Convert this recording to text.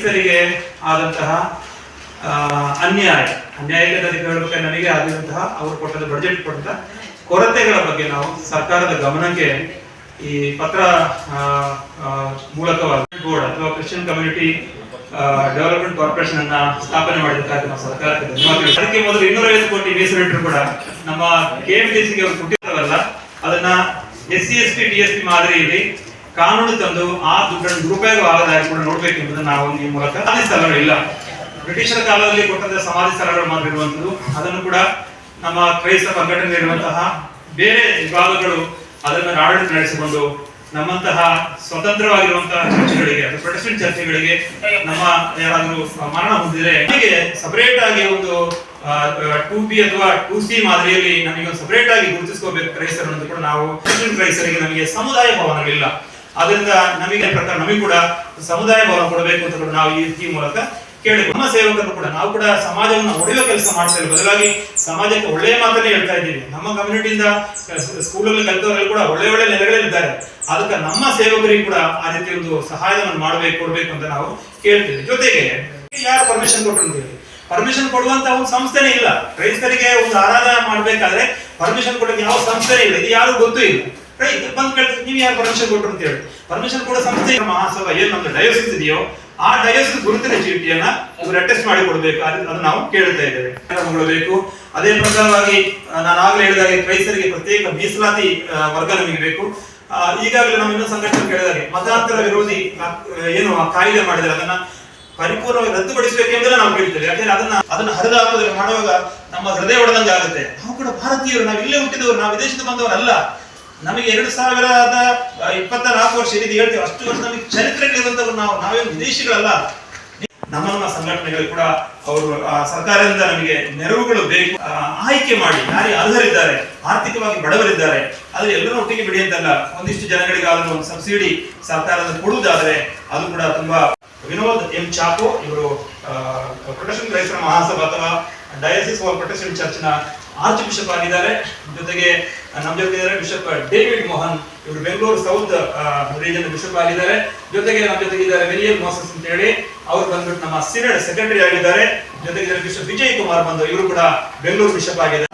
ಕ್ರೈಸ್ತರಿಗೆ ಆದಂತಹ ಅನ್ಯಾಯಕ್ಕೆ ಹೇಳಬೇಕಾದ್ರೆ ನನಗೆ ಆಗಿರುವಂತಹ ಅವರು ಕೊಟ್ಟದ ಬಜೆಟ್ ಕೊಟ್ಟಂತಹ ಕೊರತೆಗಳ ಬಗ್ಗೆ ನಾವು ಸರ್ಕಾರದ ಗಮನಕ್ಕೆ ಈ ಪತ್ರ ಮೂಲಕವಾಗಿ ಬೋರ್ಡ್ ಅಥವಾ ಕ್ರಿಶ್ಚಿಯನ್ ಕಮ್ಯುನಿಟಿ ಡೆವಲಪ್ಮೆಂಟ್ ಕಾರ್ಪೊರೇಷನ್ ಅನ್ನ ಸ್ಥಾಪನೆ ಮಾಡಿದ್ದಕ್ಕಾಗಿ ನಾವು ಸರ್ಕಾರಕ್ಕೆ ಧನ್ಯವಾದಗಳು. ಅದಕ್ಕೆ ಮೊದಲು 250 ಕೋಟಿ ಮೀಸಲಿಟ್ಟರು ಕೂಡ ನಮ್ಮ KMTCಗೆ ಅವರು ಕೊಟ್ಟಿದ್ದಾರಲ್ಲ, ಅದನ್ನ SC ST TSP ಮಾದರಿಯಲ್ಲಿ ಕಾನೂನು ತಂದು ಆ ದುಡ್ಡನ್ನು ದುರುಪಯೋಗ ಆಗದಾಗಿ ಕೂಡ ನೋಡ್ಬೇಕೆಂಬುದನ್ನು ನಾವು ಈ ಮೂಲಕ ಸಮಾಧಿ ಸ್ಥಳಗಳಿಲ್ಲ, ಬ್ರಿಟಿಷರ ಕಾಲದಲ್ಲಿ ಕೊಟ್ಟಂತಹ ಸಮಾಧಿ ಸ್ಥಳಗಳು ಮಾತ್ರ ಇರುವಂತದ್ದು. ಅದನ್ನು ಕೂಡ ನಮ್ಮ ಕ್ರೈಸ್ತ ಸಂಘಟನೆ ಇರುವಂತಹ ಬೇರೆ ವಿಭಾಗಗಳು ಅದನ್ನು ಆಡಳಿತ ನಡೆಸಿಕೊಂಡು ನಮ್ಮಂತಹ ಸ್ವತಂತ್ರವಾಗಿರುವಂತಹ ಚರ್ಚ್ಗಳಿಗೆ ಅಥವಾ ಪ್ರೊಟೆಸ್ಟೆಂಟ್ ಚರ್ಚ್ಗಳಿಗೆ ನಮ್ಮ ಯಾರಾದರೂ ಮರಣ ಹೊಂದಿದ್ರೆ ನಮಗೆ ಸಪರೇಟ್ ಆಗಿ ಒಂದು 2B ಅಥವಾ 2C ಮಾದರಿಯಲ್ಲಿ ನಮಗೆ ಒಂದು ಸಪರೇಟ್ ಆಗಿ ಗುರುತಿಸ್ಕೋಬೇಕು ಕ್ರೈಸ್ತರು ಅಂತ ಕೂಡ ನಾವು ಕ್ರೈಸ್ತರಿಗೆ ನಮಗೆ ಸಮುದಾಯ ಭವನಗಳಿಲ್ಲ. ಅದರಿಂದ ನಮಗೆ ಪ್ರಕಾರ ನಮಗೆ ಕೂಡ ಸಮುದಾಯ ಭವನ ಕೊಡಬೇಕು ಅಂತ ಕೂಡ ನಾವು ಈ ಮೂಲಕ ಕೇಳಿ ನಮ್ಮ ಸೇವಕರು ಕೂಡ ನಾವು ಕೂಡ ಸಮಾಜವನ್ನು ಒಡೆಯುವ ಕೆಲಸ ಮಾಡ್ತಾ ಇದ್ದೀವಿ, ಬದಲಾಗಿ ಸಮಾಜಕ್ಕೆ ಒಳ್ಳೆಯ ಮಾತನ್ನೇ ಹೇಳ್ತಾ ಇದ್ದೀವಿ. ನಮ್ಮ ಕಮ್ಯುನಿಟಿಯಿಂದ ಸ್ಕೂಲಲ್ಲಿ ಕಲಿತವರಲ್ಲಿ ಕೂಡ ಒಳ್ಳೆ ನೆಲೆಗಳಿದ್ದಾರೆ. ಅದಕ್ಕೆ ನಮ್ಮ ಸೇವಕರಿಗೆ ಕೂಡ ಆ ರೀತಿ ಒಂದು ಸಹಾಯವನ್ನು ಕೊಡಬೇಕು ಅಂತ ನಾವು ಕೇಳ್ತೀವಿ. ಜೊತೆಗೆ ಯಾರು ಪರ್ಮಿಷನ್ ಕೊಟ್ಟಿರ್ತೀವಿ, ಪರ್ಮಿಷನ್ ಕೊಡುವಂತ ಒಂದು ಸಂಸ್ಥೆನೇ ಇಲ್ಲ. ಕ್ರೈಸ್ತರಿಗೆ ಒಂದು ಆರಾಧನೆ ಮಾಡ್ಬೇಕಾದ್ರೆ ಪರ್ಮಿಷನ್ ಕೊಡಕ್ಕೆ ಯಾವ ಸಂಸ್ಥೆನೇ ಇಲ್ಲ, ಇದು ಯಾರು ಗೊತ್ತೂ ಇಲ್ಲ. ಬಂದ್ ಕೇಳ್ತೀವಿ, ನೀವು ಯಾರು ಪರ್ಮಿಷನ್ ಕೊಟ್ಟರು ಅಂತ ಹೇಳಿ. ಪರ್ಮಿಷನ್ ಕೊಡೋ ಸಂಸ್ಥೆ ಮಹಾಸಭಾ ಏನು ನಮ್ದು ಡಯೋಸಿಸ್ ಇದೆಯೋ ಆ ಡಯೋಸಿಸ್ ಗುರುತಿನ ಚೀಟಿಯನ್ನ ಇವರು ಅಟೆಸ್ಟ್ ಮಾಡಿ ಕೊಡಬೇಕು, ಅದು ನಾವು ಕೇಳ್ತಾ ಇದ್ದೇವೆ. ಬೇಕು ಅದೇ ಪ್ರಕಾರವಾಗಿ ನಾನು ಆಗ್ಲೇ ಹೇಳಿದಾಗೆ ಕ್ರೈಸ್ತರಿಗೆ ಪ್ರತ್ಯೇಕ ಮೀಸಲಾತಿ ವರ್ಗ ನಮಗೆ ಬೇಕು. ಈಗಾಗಲೇ ನಮ್ಮ ಇನ್ನೊಂದು ಸಂಘಟನೆ ಕೇಳಿದಾಗೆ ಮತಾಂತರ ವಿರೋಧಿ ಏನು ಕಾಯ್ದೆ ಮಾಡಿದರೆ ಅದನ್ನ ಪರಿಪೂರ್ಣವಾಗಿ ರದ್ದುಪಡಿಸಬೇಕೆಂದ್ರೆ ನಾವು ಕೇಳ್ತೇವೆ. ಯಾಕಂದ್ರೆ ಅದನ್ನ ಹರಿದು ಹಾಕೋದ್ರೆ ಮಾಡುವಾಗ ನಮ್ಮ ಹೃದಯ ಹೊಡೆದಂಗೆ ಆಗುತ್ತೆ. ನಾವು ಕೂಡ ಭಾರತೀಯರು, ನಾವು ಇಲ್ಲೇ ಹುಟ್ಟಿದವರು, ನಾವು ವಿದೇಶದ ಬಂದವರಲ್ಲ. ನಮಗೆ 2024 ವರ್ಷ ಏನಿದೆ ಹೇಳ್ತೇವೆ, ಅಷ್ಟು ವರ್ಷ ನಮಗೆ ಚರಿತ್ರೆಗಳಿರುವಂತವ್ರು ನಾವೇನು ವಿದೇಶಿಗಳಲ್ಲ. ನಮ್ಮ ಸಂಘಟನೆಗಳು ಕೂಡ ಅವರು ಸರ್ಕಾರದಿಂದ ನಮಗೆ ನೆರವುಗಳು ಬೇಕು, ಆಯ್ಕೆ ಮಾಡಿ ಯಾರೇ ಅರ್ಹರಿದ್ದಾರೆ, ಆರ್ಥಿಕವಾಗಿ ಬಡವರಿದ್ದಾರೆ, ಆದ್ರೆ ಎಲ್ಲರೂ ಒಟ್ಟಿಗೆ ಬಿಡಿ ಅಂತಲ್ಲ. ಒಂದಿಷ್ಟು ಜನಗಳಿಗಾದ್ರೂ ಒಂದು ಸಬ್ಸಿಡಿ ಸರ್ಕಾರದಿಂದ ಕೊಡುವುದಾದ್ರೆ ಅದು ಕೂಡ ತುಂಬಾ. ವಿನೋದ್ M ಚಾಕೋ ಇವರು ಪ್ರೊಟೆಸ್ಟೆಂಟ್ ಕ್ರೈಸ್ತರ ಮಹಾಸಭಾ ಅಥವಾ ಡಯಾಸಿಸ್ ಆಫ್ ಪ್ರೊಟೆಸ್ಟೆಂಟ್ ಚರ್ಚ್ನ ಆರ್ಚ್ ಬಿಷಪ್ ಆಗಿದ್ದಾರೆ. ಜೊತೆಗೆ ನಮ್ಮ ಜೊತೆ ಇದ್ದಾರೆ ಬಿಷಪ್ ಡೇವಿಡ್ ಮೋಹನ್, ಇವರು ಬೆಂಗಳೂರು ಸೌತ್ ರೀಜನ್ ಬಿಷಪ್ ಆಗಿದ್ದಾರೆ. ಜೊತೆಗೆ ನಮ್ಮ ಜೊತೆಗೆ ಇದ್ದಾರೆ ವಿಲಿಯಂ ಮೋಸಸ್ ಅಂತ ಹೇಳಿ, ಅವರು ಬಂದ್ಬಿಟ್ಟು ನಮ್ಮ ಸಿನೆಡ್ ಸೆಕ್ರೆಟರಿ ಆಗಿದ್ದಾರೆ. ಜೊತೆಗೆ ಬಿಷಪ್ ವಿಜಯ್ ಕುಮಾರ್ ಬಂದು ಇವರು ಕೂಡ ಬೆಂಗಳೂರು ಬಿಷಪ್ ಆಗಿದ್ದಾರೆ.